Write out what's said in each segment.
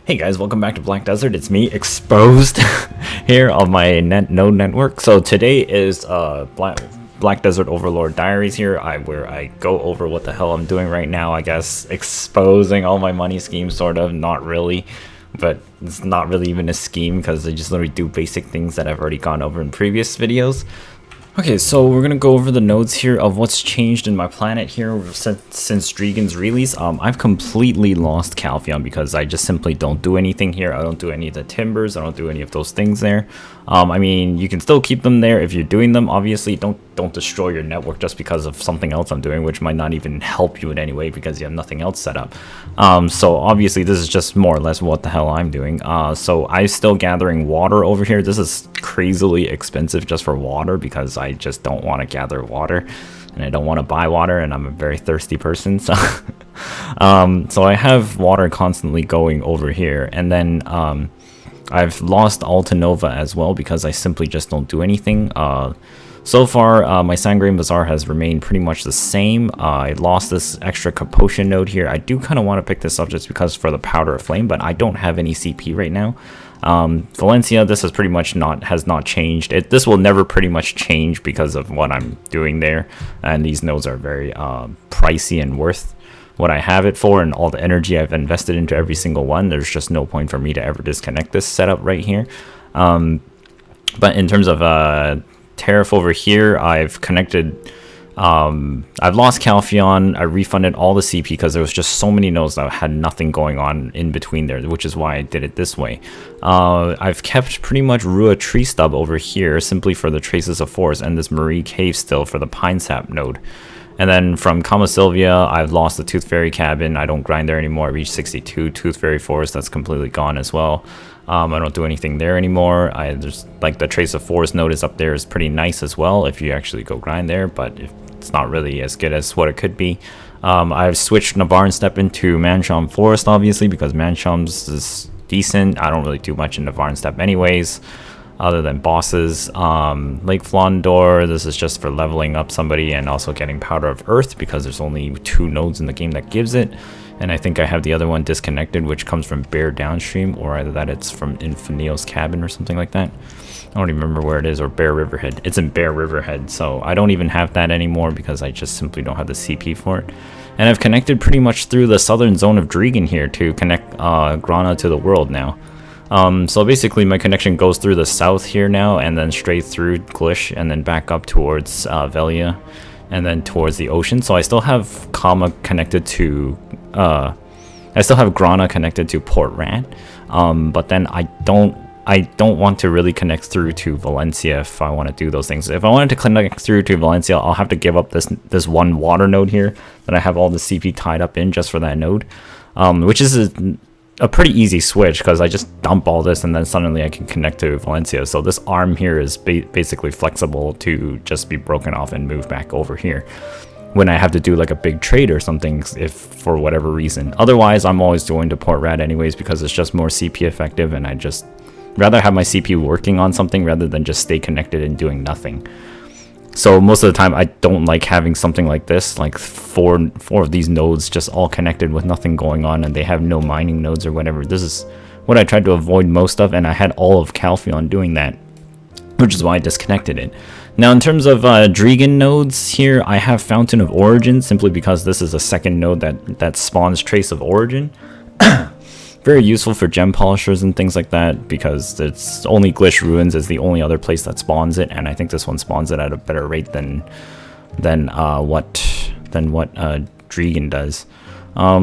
Hey guys, welcome back to Black Desert. It's me, Exposed, here on my node network. So today is Black Desert Overlord Diaries here, where I go over what the hell I'm doing right now. I guess exposing all my money schemes, sort of, not really, but it's not really even a scheme because I just literally do basic things that I've already gone over in previous videos. Okay, so we're gonna go over the nodes here of what's changed in my planet here since Drieghan's release. I've completely lost Calpheon because I just simply don't do anything here. I don't do any of the timbers. I don't do any of those things there. I mean, you can still keep them there if you're doing them. Obviously, don't destroy your network just because of something else I'm doing, which might not even help you in any way because you have nothing else set up. So obviously, this is just more or less what the hell I'm doing. So I'm still gathering water over here. This is crazily expensive just for water because I just don't want to gather water and I don't want to buy water, and I'm a very thirsty person. So so I have water constantly going over here, and then I've lost Altanova as well because I simply just don't do anything. So far, my Sangrain Bazaar has remained pretty much the same. I lost this extra Capotion node here. I do kind of want to pick this up just because for the Powder of Flame, but I don't have any CP right now. Valencia, this has pretty much has not changed. This will never pretty much change because of what I'm doing there, and these nodes are very pricey and worth what I have it for, and all the energy I've invested into every single one. There's just no point for me to ever disconnect this setup right here. But in terms of tariff over here, I've connected. I've lost Calpheon. I refunded all the CP because there was just so many nodes that had nothing going on in between there, which is why I did it this way. I've kept pretty much Rua Tree Stub over here simply for the Traces of Forest, and this Marie Cave still for the Pine Sap node. And then from Kama Sylvia, I've lost the Tooth Fairy Cabin. I don't grind there anymore. I reached 62. Tooth Fairy Forest, that's completely gone as well. I don't do anything there anymore. There's like the Trace of Forest node is up there, is pretty nice as well if you actually go grind there, but it's not really as good as what it could be. I've switched Navarran Steppe into Mansham Forest, obviously, because Mansham's is decent. I don't really do much in Navarran Steppe anyways, other than bosses. Lake Flondor, this is just for leveling up somebody and also getting Powder of Earth because there's only 2 nodes in the game that gives it. And I think I have the other one disconnected, which comes from Bear Downstream, or either that it's from Infinio's Cabin or something like that. I don't even remember where it is, or Bear Riverhead. It's in Bear Riverhead, so I don't even have that anymore because I just simply don't have the CP for it. And I've connected pretty much through the southern zone of Drieghan here to connect Grana to the world now. So basically my connection goes through the south here now, and then straight through Glish, and then back up towards Velia, and then towards the ocean. So I still have Kama connected to I still have Grana connected to Port Rand, but then I don't want to really connect through to Valencia if I want to do those things. If I wanted to connect through to Valencia, I'll have to give up this one water node here that I have all the CP tied up in just for that node, which is a pretty easy switch because I just dump all this and then suddenly I can connect to Valencia. So this arm here is basically flexible to just be broken off and move back over here when I have to do like a big trade or something, if for whatever reason. Otherwise, I'm always going to Port Rad anyways because it's just more CP effective, and I just rather have my CP working on something rather than just stay connected and doing nothing. So most of the time I don't like having something like this, like four of these nodes just all connected with nothing going on, and they have no mining nodes or whatever. This is what I tried to avoid most of, and I had all of Calpheon doing that, which is why I disconnected it. Now in terms of Drieghan nodes here, I have Fountain of Origin simply because this is a second node that spawns Trace of Origin. Very useful for gem polishers and things like that because it's only Glish Ruins is the only other place that spawns it, and I think this one spawns it at a better rate than what Drieghan does.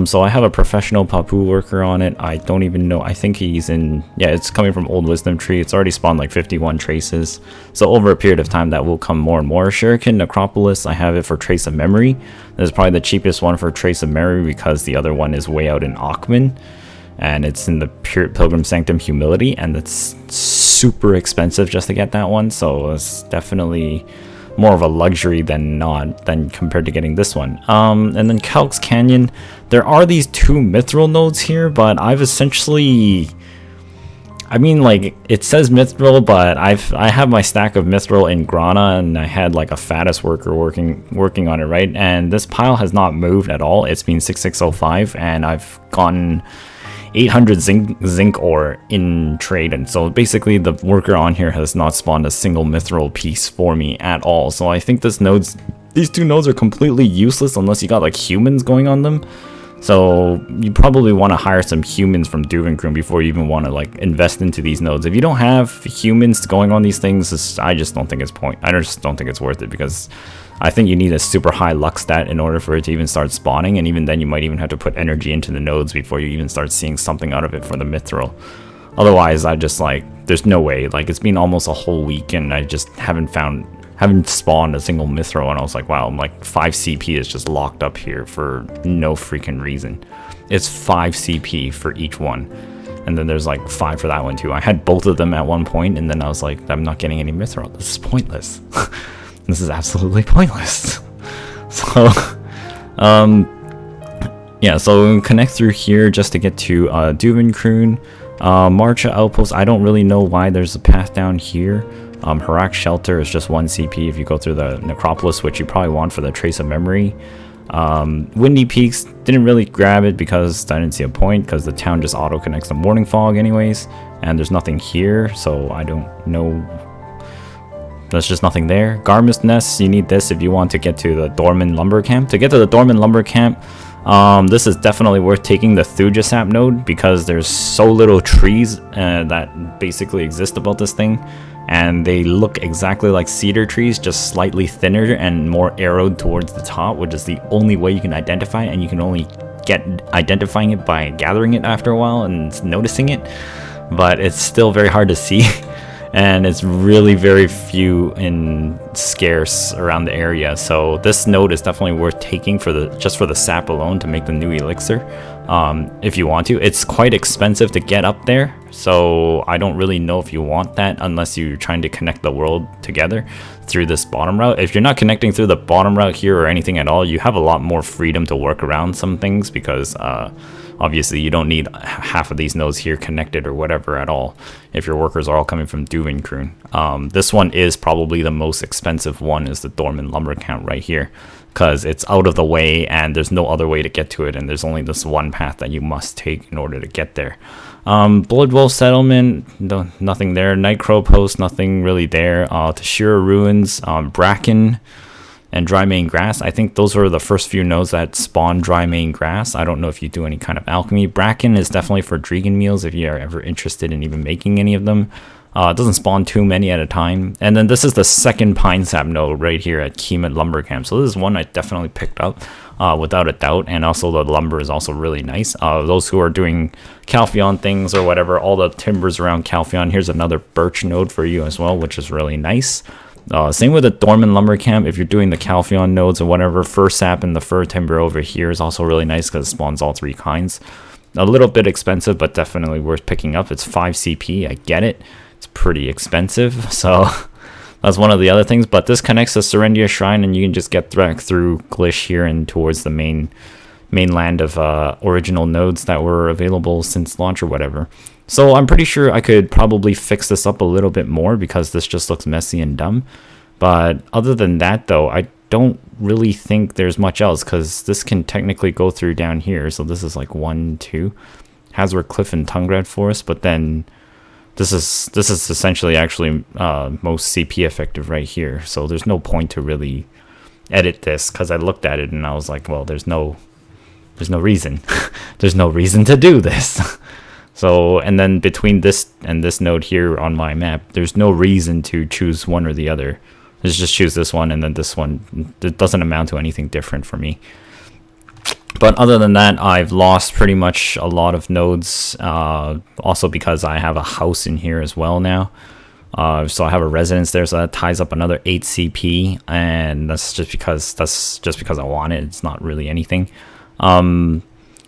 So I have a professional Papu worker on it. I don't even know. I think he's in. Yeah, it's coming from Old Wisdom Tree. It's already spawned like 51 traces. So over a period of time, that will come more and more. Shuriken Necropolis, I have it for Trace of Memory. This is probably the cheapest one for Trace of Memory because the other one is way out in Akhman, and it's in the Pilgrim Sanctum Humility, and it's super expensive just to get that one. So it's definitely more of a luxury than compared to getting this one. And then Khalk's Canyon, there are these 2 mithril nodes here, but I've essentially, I mean, like, it says mithril, but I have my stack of mithril in Grana, and I had like a fattest worker working on it, right? And this pile has not moved at all. It's been 6605, and I've gotten 800 zinc ore in trade, and so basically the worker on here has not spawned a single mithril piece for me at all. So I think these two nodes are completely useless unless you got like humans going on them. So you probably want to hire some humans from Drieghan before you even want to like invest into these nodes. If you don't have humans going on these things, I just don't think it's worth it, because I think you need a super high luck stat in order for it to even start spawning, and even then you might even have to put energy into the nodes before you even start seeing something out of it for the mithril. Otherwise, I just like, there's no way. Like, it's been almost a whole week and I just haven't spawned a single mithril, and I was like, wow, I'm like 5 CP is just locked up here for no freaking reason. It's 5 CP for each one, and then there's like 5 for that one too. I had both of them at one point, and then I was like, I'm not getting any mithril. This is pointless. This is absolutely pointless. So yeah, so we connect through here just to get to Drieghan. Marcha Outpost, I don't really know why there's a path down here. Harak Shelter is just 1 CP if you go through the Necropolis, which you probably want for the Trace of Memory. Windy Peaks, didn't really grab it because I didn't see a point, because the town just auto-connects to Morning Fog anyways, and there's nothing here, so I don't know. There's just nothing there. Garmus Nest, you need this if you want to get to the Dorman Lumber Camp. To get to the Dorman Lumber Camp, this is definitely worth taking the Thuja Sap node, because there's so little trees that basically exist about this thing, and they look exactly like cedar trees, just slightly thinner and more arrowed towards the top, which is the only way you can identify it, and you can only get identifying it by gathering it after a while and noticing it, but it's still very hard to see. And it's really very few and scarce around the area, so this node is definitely worth taking for just for the sap alone to make the new elixir, if you want to. It's quite expensive to get up there, so I don't really know if you want that unless you're trying to connect the world together through this bottom route. If you're not connecting through the bottom route here or anything at all, you have a lot more freedom to work around some things, because obviously you don't need half of these nodes here connected or whatever at all if your workers are all coming from Drieghan. This one is probably the most expensive one, is the Dorman Lumber Camp right here, because it's out of the way and there's no other way to get to it, and there's only this one path that you must take in order to get there. Bloodwolf Settlement, nothing there. Nightcrow Post, nothing really there. Tashira Ruins, Bracken, and Dry Main Grass. I think those were the first few nodes that spawn Dry Main Grass. I don't know if you do any kind of alchemy. Bracken is definitely for Drieghan meals if you are ever interested in even making any of them. It doesn't spawn too many at a time. And then this is the second Pine Sap node right here at Kemet Lumber Camp. So this is one I definitely picked up without a doubt. And also the lumber is also really nice. Those who are doing Calpheon things or whatever, all the timbers around Calpheon. Here's another birch node for you as well, which is really nice. Same with the Dorman Lumber Camp. If you're doing the Calpheon nodes or whatever, fir sap and the fir timber over here is also really nice because it spawns all 3 kinds. A little bit expensive, but definitely worth picking up. It's 5 CP, I get it. It's pretty expensive, so that's one of the other things. But this connects to Serendia Shrine, and you can just get through Glish here and towards the mainland of original nodes that were available since launch or whatever. So I'm pretty sure I could probably fix this up a little bit more, because this just looks messy and dumb. But other than that, though, I don't really think there's much else, because this can technically go through down here. So this is like 1, 2, Hazard Cliff and Tungrad Forest, but then this is essentially actually most CP effective right here. So there's no point to really edit this, because I looked at it and I was like, well, there's no reason. There's no reason to do this. So, and then between this and this node here on my map, there's no reason to choose one or the other. Let's just choose this one, and then this one. It doesn't amount to anything different for me. But other than that, I've lost pretty much a lot of nodes, also because I have a house in here as well now. So I have a residence there, so that ties up another 8 CP, and that's just because I want it. It's not really anything.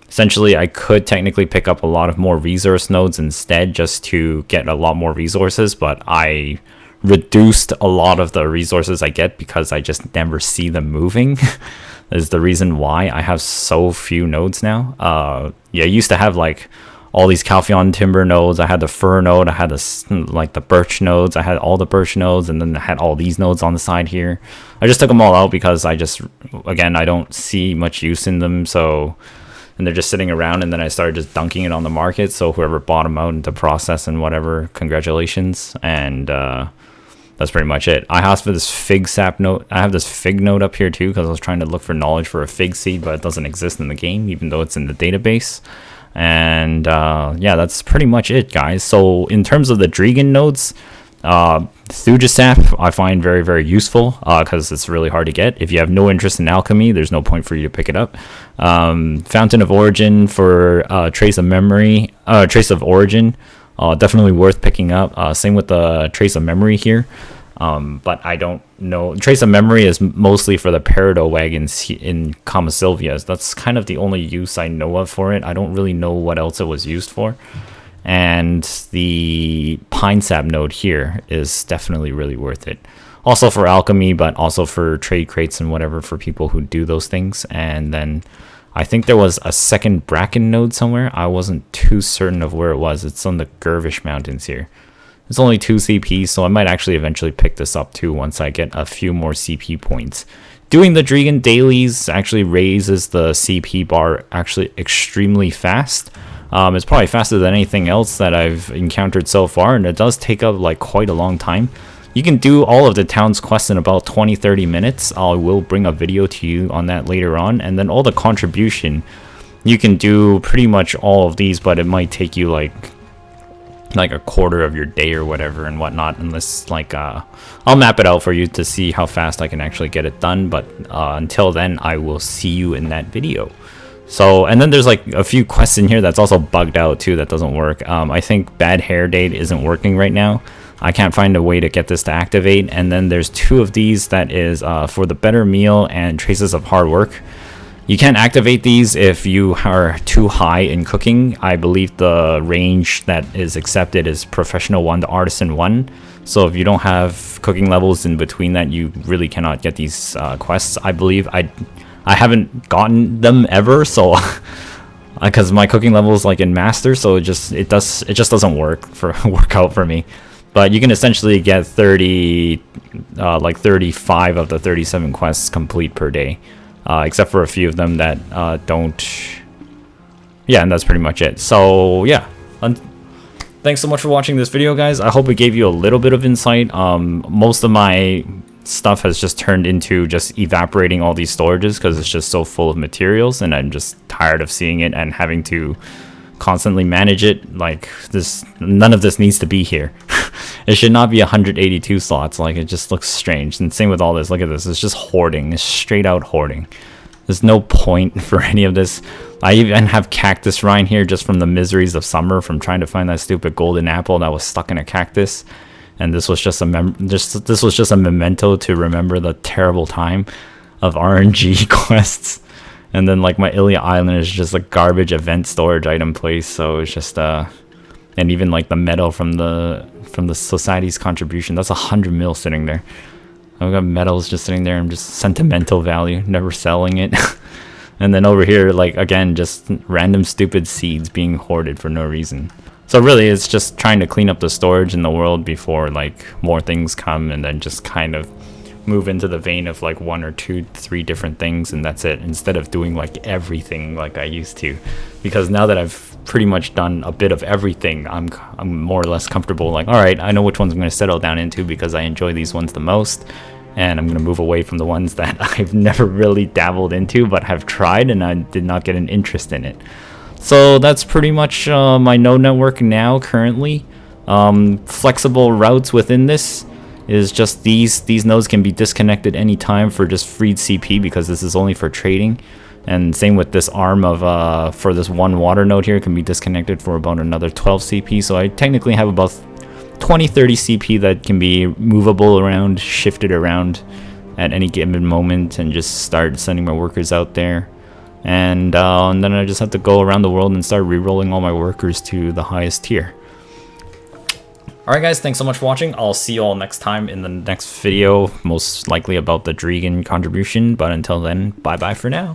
Essentially, I could technically pick up a lot of more resource nodes instead, just to get a lot more resources, but I reduced a lot of the resources I get because I just never see them moving. Is the reason why I have so few nodes now. Yeah, I used to have like all these Calpheon timber nodes. I had the fir node, I had the birch nodes, I had all the birch nodes, and then I had all these nodes on the side here. I just took them all out because I don't see much use in them, so and they're just sitting around, and then I started just dunking it on the market. So whoever bought them out into process and whatever, congratulations. And that's pretty much it. I have this fig sap note. I have this fig note up here too, because I was trying to look for knowledge for a fig seed, but it doesn't exist in the game, even though it's in the database. And yeah, that's pretty much it, guys. So in terms of the Drieghan nodes, Thuja sap I find very, very useful because it's really hard to get. If you have no interest in alchemy, there's no point for you to pick it up. Fountain of Origin for trace of memory, trace of origin, definitely worth picking up. Same with the trace of memory here. But I don't know. Trace of memory is mostly for the peridot wagons in Kama Sylvias. That's kind of the only use I know of for it. I don't really know what else it was used for. And the pine sap node here is definitely really worth it. Also for alchemy, but also for trade crates and whatever for people who do those things. And then I think there was a second bracken node somewhere. I wasn't too certain of where it was. It's on the Gervish Mountains here. It's only 2 CP, so I might actually eventually pick this up too once I get a few more CP points. Doing the Drieghan dailies actually raises the CP bar actually extremely fast. It's probably faster than anything else that I've encountered so far, and it does take up like quite a long time. You can do all of the town's quests in about 20-30 minutes. I will bring a video to you on that later on, and then all the contribution, you can do pretty much all of these, but it might take you like a quarter of your day or whatever and whatnot, unless like I'll map it out for you to see how fast I can actually get it done. But until then, I will see you in that video. So, and then there's like a few quests in here that's also bugged out too, that doesn't work. I think bad hair date isn't working right now. I can't find a way to get this to activate. And then there's 2 of these that is for the better meal and traces of hard work. You can't activate these if you are too high in cooking. I believe the range that is accepted is professional 1 to artisan 1. So if you don't have cooking levels in between that, you really cannot get these quests. I believe I haven't gotten them ever, so because my cooking level is like in master, so it just doesn't work out for me. But you can essentially get 35 of the 37 quests complete per day, except for a few of them that don't. Yeah, and that's pretty much it. So yeah, thanks so much for watching this video, guys. I hope it gave you a little bit of insight. Most of my stuff has just turned into just evaporating all these storages because it's just so full of materials, and I'm just tired of seeing it and having to constantly manage it. Like this, none of this needs to be here. It should not be 182 slots. Like, it just looks strange. And same with all this. Look at this. It's just hoarding. It's straight out hoarding. There's no point for any of this. I even have cactus rind here just from the miseries of summer, from trying to find that stupid golden apple that was stuck in a cactus. And this was just a memento to remember the terrible time of RNG quests. And then like my Ilia Island is just a garbage event storage item place. So it's just and even like the metal from the society's contribution, that's 100 mil sitting there. I've got metals just sitting there and just sentimental value, never selling it. And then over here, like, again, just random stupid seeds being hoarded for no reason. So really, it's just trying to clean up the storage in the world before like more things come, and then just kind of move into the vein of like 1 or 2, 3 different things, and that's it, instead of doing like everything like I used to. Because now that I've pretty much done a bit of everything, I'm more or less comfortable, like, all right, I know which ones I'm going to settle down into because I enjoy these ones the most, and I'm going to move away from the ones that I've never really dabbled into but have tried and I did not get an interest in it. So that's pretty much my node network now currently. Flexible routes within this is just these nodes can be disconnected anytime for just freed CP, because this is only for trading. And same with this arm of for this one water node here, can be disconnected for about another 12 CP. So I technically have about 20-30 CP that can be movable around, shifted around at any given moment, and just start sending my workers out there. And then I just have to go around the world and start re-rolling all my workers to the highest tier. Alright guys, thanks so much for watching. I'll see you all next time in the next video, most likely about the Drieghan contribution. But until then, bye bye for now.